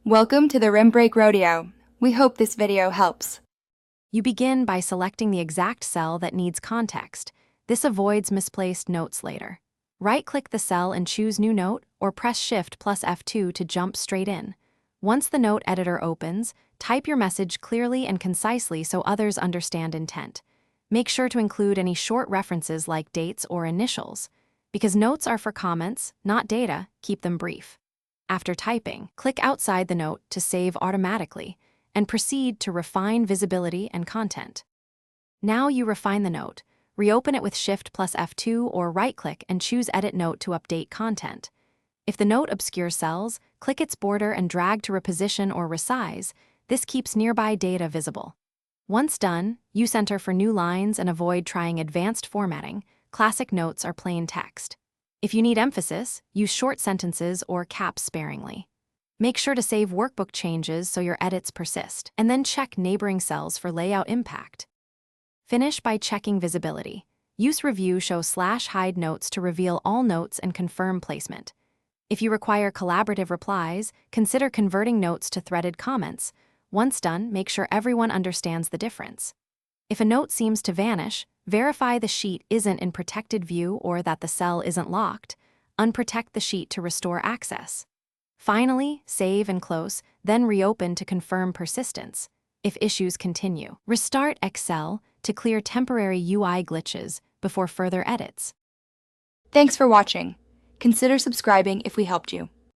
Welcome to the Rim Break Rodeo. We hope this video helps. You begin by selecting the exact cell that needs context. This avoids misplaced notes later. Right-click the cell and choose New Note, or press Shift plus F2 to jump straight in. Once the note editor opens, type your message clearly and concisely so others understand intent. Make sure to include any short references like dates or initials. Because notes are for comments, not data, keep them brief. After typing, click outside the note to save automatically, and proceed to refine visibility and content. Now you refine the note. Reopen it with Shift plus F2 or right-click and choose Edit Note to update content. If the note obscures cells, click its border and drag to reposition or resize. This keeps nearby data visible. Once done, use Enter for new lines and avoid trying advanced formatting. Classic notes are plain text. If you need emphasis, use short sentences or caps sparingly. Make sure to save workbook changes so your edits persist, and then check neighboring cells for layout impact. Finish by checking visibility. Use Review Show /hide notes to reveal all notes and confirm placement. If you require collaborative replies, consider converting notes to threaded comments. Once done, make sure everyone understands the difference. If a note seems to vanish, verify the sheet isn't in protected view or that the cell isn't locked. Unprotect the sheet to restore access. Finally, save and close, then reopen to confirm persistence. If issues continue, restart Excel to clear temporary UI glitches before further edits. Thanks for watching. Consider subscribing if we helped you.